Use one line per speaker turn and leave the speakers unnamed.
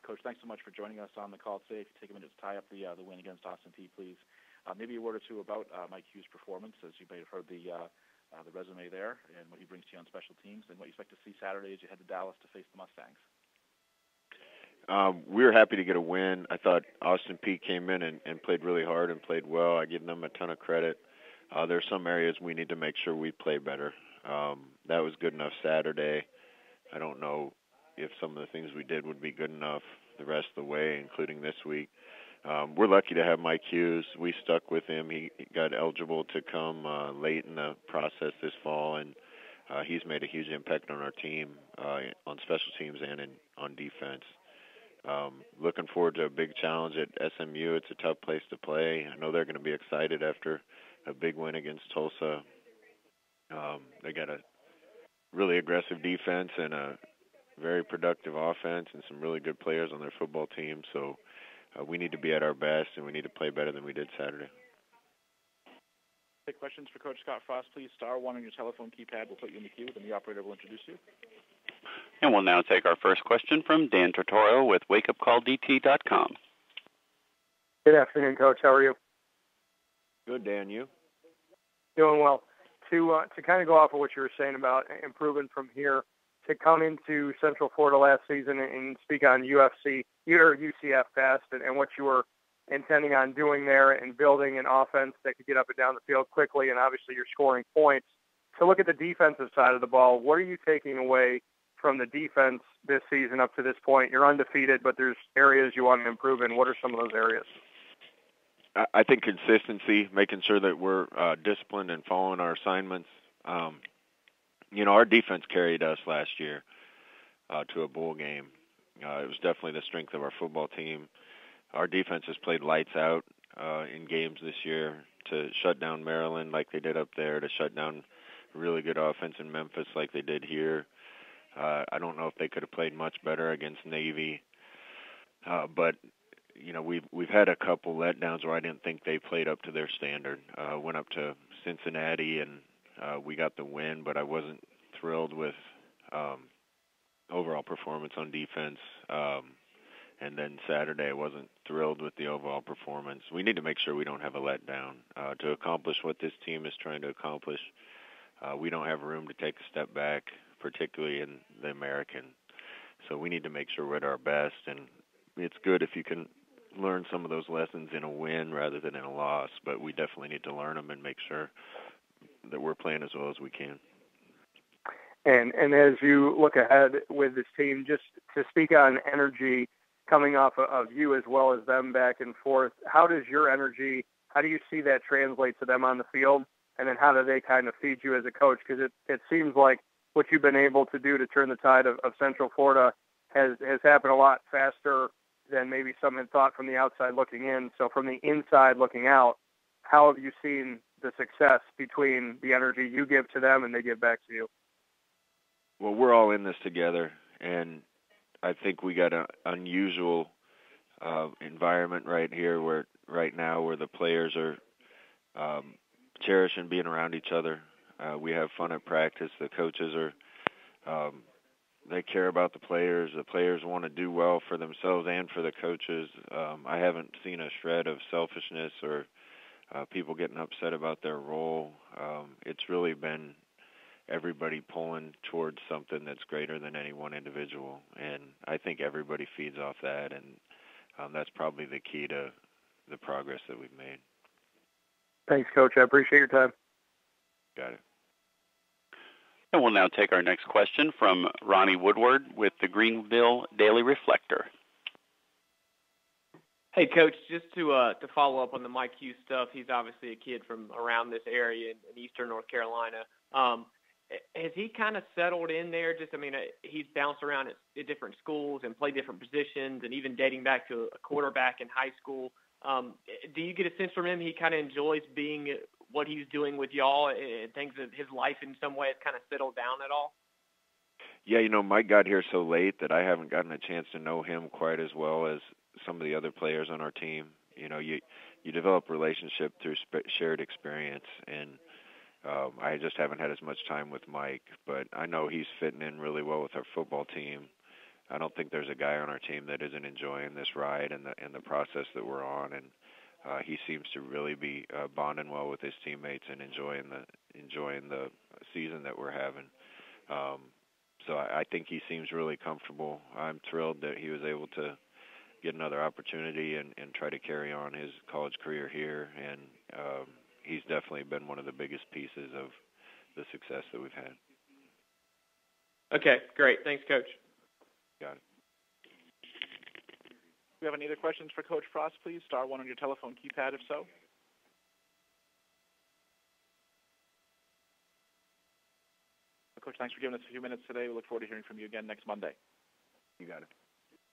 Coach, thanks so much for joining us on the call today. If you take a minute to tie up the win against Austin Peay, please. Maybe a word or two about Mike Hughes' performance, as you may have heard the resume there and what he brings to you on special teams, and what you expect to see Saturday as you head to Dallas to face the Mustangs.
We were happy to get a win. I thought Austin Peay came in and played really hard and played well. I give them a ton of credit. There's some areas we need to make sure we play better. That was good enough Saturday. I don't know if some of the things we did would be good enough the rest of the way, including this week. We're lucky to have Mike Hughes. We stuck with him. He got eligible to come late in the process this fall, and he's made a huge impact on our team, on special teams and on defense. Looking forward to a big challenge at SMU. It's a tough place to play. I know they're going to be excited after a big win against Tulsa. They got a really aggressive defense and a very productive offense and some really good players on their football team. So we need to be at our best, and we need to play better than we did Saturday.
Take questions for Coach Scott Frost, please. *1 on your telephone keypad. We'll put you in the queue, and the operator will introduce you.
And we'll now take our first question from Dan Tortora with wakeupcalldt.com.
Good afternoon, Coach. How are you?
Good, Dan. You?
Doing well. To kind of go off of what you were saying about improving from here, to come into Central Florida last season and speak on UCF fast and what you were intending on doing there and building an offense that could get up and down the field quickly, and obviously you're scoring points. To look at the defensive side of the ball, what are you taking away from the defense this season up to this point? You're undefeated, but there's areas you want to improve in. What are some of those areas?
I think consistency, making sure that we're disciplined and following our assignments. Our defense carried us last year to a bowl game. It was definitely the strength of our football team. Our defense has played lights out in games this year to shut down Maryland like they did up there, to shut down really good offense in Memphis like they did here. I don't know if they could have played much better against Navy, but we've had a couple letdowns where I didn't think they played up to their standard. Went up to Cincinnati and we got the win, but I wasn't thrilled with overall performance on defense. And then Saturday, I wasn't thrilled with the overall performance. We need to make sure we don't have a letdown. To accomplish what this team is trying to accomplish, we don't have room to take a step back, particularly in the American. So we need to make sure we're at our best, and it's good if you can learn some of those lessons in a win rather than in a loss, but we definitely need to learn them and make sure that we're playing as well as we can.
And as you look ahead with this team, just to speak on energy coming off of you as well as them back and forth, how do you see that translate to them on the field? And then how do they kind of feed you as a coach? Because it seems like what you've been able to do to turn the tide of Central Florida has happened a lot faster than maybe some had thought from the outside looking in. So from the inside looking out, how have you seen the success between the energy you give to them and they give back to you?
Well, we're all in this together, and I think we got an unusual environment right now where the players are cherishing being around each other. We have fun at practice. The coaches they care about the players. The players want to do well for themselves and for the coaches. I haven't seen a shred of selfishness or people getting upset about their role. It's really been everybody pulling towards something that's greater than any one individual, and I think everybody feeds off that, and that's probably the key to the progress that we've made.
Thanks, Coach. I appreciate your time.
Got it.
And we'll now take our next question from Ronnie Woodward with the Greenville Daily Reflector.
Hey, Coach, just to follow up on the Mike Hughes stuff, he's obviously a kid from around this area in eastern North Carolina. Has he kind of settled in there? He's bounced around at different schools and played different positions, and even dating back to a quarterback in high school. Do you get a sense from him he kind of enjoys being what he's doing with y'all and thinks that his life in some way has kind of settled down at all?
Yeah, Mike got here so late that I haven't gotten a chance to know him quite as well as some of the other players on our team. You develop relationship through shared experience, and I just haven't had as much time with Mike, but I know he's fitting in really well with our football team. I don't think there's a guy on our team that isn't enjoying this ride and the process that we're on, and he seems to really be bonding well with his teammates and enjoying the season that we're having. So I think he seems really comfortable. I'm thrilled that he was able to get another opportunity and try to carry on his college career here, and he's definitely been one of the biggest pieces of the success that we've had.
Okay, great. Thanks, Coach.
Got it.
Do you have any other questions for Coach Frost, please? Star 1 on your telephone keypad, if so. Coach, thanks for giving us a few minutes today. We look forward to hearing from you again next Monday.
You got it.